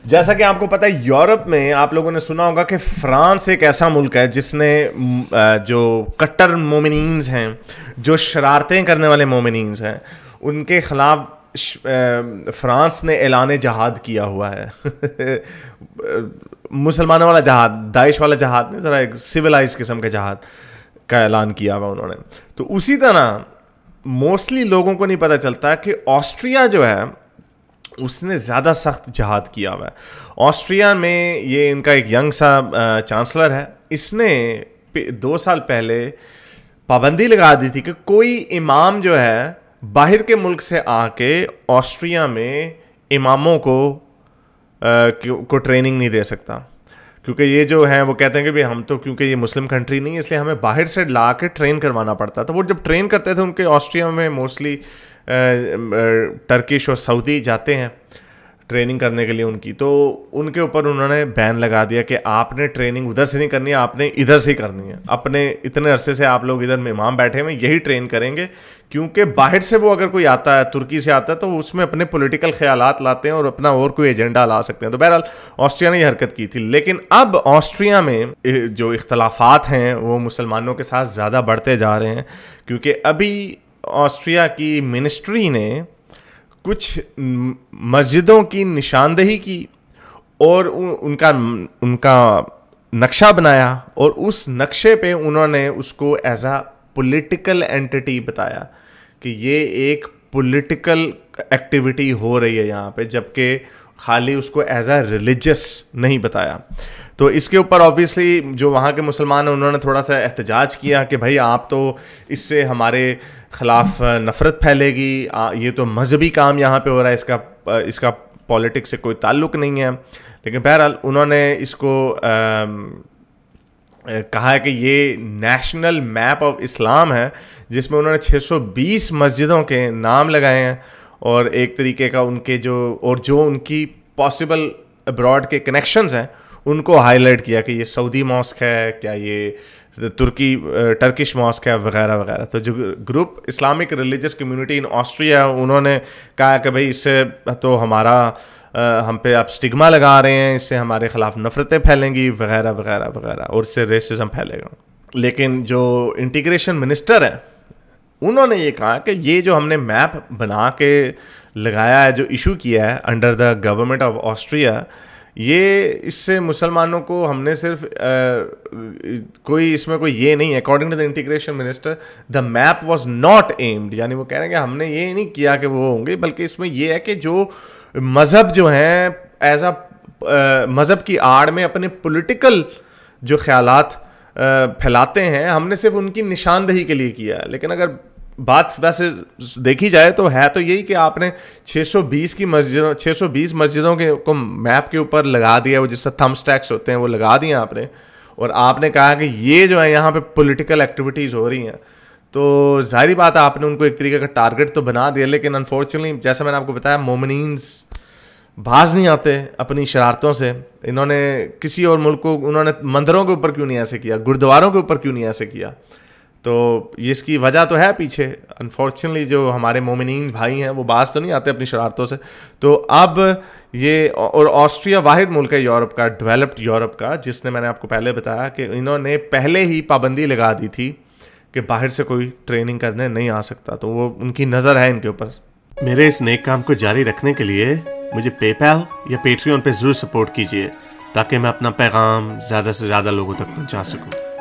جیسا کہ آپ کو پتہ ہے یورپ میں آپ لوگوں نے سنا ہوگا کہ فرانس ایک ایسا ملک ہے جس نے جو کٹر مومنینز ہیں, جو شرارتیں کرنے والے مومنینز ہیں, ان کے خلاف فرانس نے اعلان جہاد کیا ہوا ہے. مسلمانوں والا جہاد, داعش والا جہاد نہیں, ذرا ایک سویلائز قسم کے جہاد کا اعلان کیا ہوا انہوں نے. تو اسی طرح موسٹلی لوگوں کو نہیں پتہ چلتا کہ آسٹریا جو ہے اس نے زیادہ سخت جہاد کیا ہوا ہے. آسٹریا میں یہ ان کا ایک ینگ سا چانسلر ہے, اس نے 2 سال پہلے پابندی لگا دی تھی کہ کوئی امام جو ہے باہر کے ملک سے آ کے آسٹریا میں اماموں کو ٹریننگ نہیں دے سکتا, کیونکہ یہ جو ہے وہ کہتے ہیں کہ بھی ہم تو کیونکہ یہ مسلم کنٹری نہیں ہے اس لیے ہمیں باہر سے لا کے ٹرین کروانا پڑتا. تو وہ جب ٹرین کرتے تھے ان کے آسٹریا میں موسٹلی ٹرکش اور سعودی جاتے ہیں ٹریننگ کرنے کے لیے ان کی, تو ان کے اوپر انہوں نے بین لگا دیا کہ آپ نے ٹریننگ ادھر سے نہیں کرنی ہے, آپ نے ادھر سے ہی کرنی ہے. اپنے اتنے عرصے سے آپ لوگ ادھر میں امام بیٹھے ہوئے یہی ٹرین کریں گے, کیونکہ باہر سے وہ اگر کوئی آتا ہے, ترکی سے آتا ہے, تو اس میں اپنے پولیٹیکل خیالات لاتے ہیں اور اپنا اور کوئی ایجنڈا لا سکتے ہیں. تو بہرحال آسٹریا نے یہ حرکت کی تھی. لیکن اب آسٹریا میں جو اختلافات ہیں وہ مسلمانوں کے ساتھ زیادہ بڑھتے جا رہے ہیں, کیونکہ ابھی آسٹریا کی منسٹری نے کچھ مسجدوں کی نشاندہی کی اور ان کا نقشہ بنایا, اور اس نقشے پہ انہوں نے اس کو ایز اے پولیٹیکل اینٹی بتایا کہ یہ ایک پولیٹیکل ایکٹیویٹی ہو رہی ہے یہاں پہ, جبکہ خالی اس کو ایز اے ریلیجس نہیں بتایا. تو اس کے اوپر آبویسلی جو وہاں کے مسلمان ہیں انہوں نے تھوڑا سا احتجاج کیا کہ بھائی آپ تو اس سے ہمارے خلاف نفرت پھیلے گی, یہ تو مذہبی کام یہاں پہ ہو رہا ہے, اس کا پالیٹکس سے کوئی تعلق نہیں ہے. لیکن بہرحال انہوں نے اس کو کہا ہے کہ یہ نیشنل میپ آف اسلام ہے, جس میں انہوں نے 620 مسجدوں کے نام لگائے ہیں, اور ایک طریقے کا ان کے جو ان کی پاسبل ابراڈ کے کنیکشنز ہیں ان کو ہائی لائٹ کیا کہ یہ سعودی ماسک ہے, کیا یہ ٹرکش ماسک ہے, وغیرہ وغیرہ. تو جو group Islamic religious community in Austria, انہوں نے کہا کہ بھائی اس سے تو ہم پہ آپ اسٹگما لگا رہے ہیں, اس سے ہمارے خلاف نفرتیں پھیلیں گی, وغیرہ وغیرہ وغیرہ, اور اس سے ریسزم پھیلے گا. لیکن جو انٹیگریشن منسٹر ہیں انہوں نے یہ کہا کہ یہ جو ہم نے میپ بنا کے لگایا ہے, جو ایشو کیا ہے under the government of Austria, یہ اس سے مسلمانوں کو ہم نے صرف اس میں کوئی یہ نہیں ہے. According to the integration minister the map was not aimed, یعنی وہ کہہ رہے ہیں کہ ہم نے یہ نہیں کیا کہ وہ ہوں گے, بلکہ اس میں یہ ہے کہ جو مذہب جو ہیں ایز اے مذہب کی آڑ میں اپنے پولیٹیکل جو خیالات پھیلاتے ہیں, ہم نے صرف ان کی نشاندہی کے لیے کیا ہے. لیکن اگر بات ویسے دیکھی جائے تو ہے تو یہی کہ آپ نے 620 مسجدوں کے کو میپ کے اوپر لگا دیا, وہ جس سے تھم سٹیکس ہوتے ہیں وہ لگا دیے آپ نے, اور آپ نے کہا کہ یہ جو ہے یہاں پہ پولیٹیکل ایکٹیویٹیز ہو رہی ہیں. تو ظاہری بات ہے آپ نے ان کو ایک طریقے کا ٹارگٹ تو بنا دیا, لیکن انفارچونیٹلی جیسا میں نے آپ کو بتایا مومنینز باز نہیں آتے اپنی شرارتوں سے. انہوں نے کسی اور ملک کو انہوں نے مندروں کے اوپر کیوں نہیں ایسے کیا, گردواروں کے اوپر کیوں نہیں ایسے کیا, تو اس کی وجہ تو ہے پیچھے. انفارچونیٹلی جو ہمارے مومنین بھائی ہیں وہ باز تو نہیں آتے اپنی شرارتوں سے. تو اب یہ, اور آسٹریا واحد ملک ہے یورپ کا, ڈیولپڈ یورپ کا, جس نے, میں نے آپ کو پہلے بتایا کہ انہوں نے پہلے ہی پابندی لگا دی تھی کہ باہر سے کوئی ٹریننگ کرنے نہیں آ سکتا. تو وہ ان کی نظر ہے ان کے اوپر. میرے اس نیک کام کو جاری رکھنے کے لیے مجھے پے پیل یا پیٹریون پہ ضرور سپورٹ کیجیے, تاکہ میں اپنا پیغام زیادہ سے زیادہ لوگوں تک پہنچا سکوں.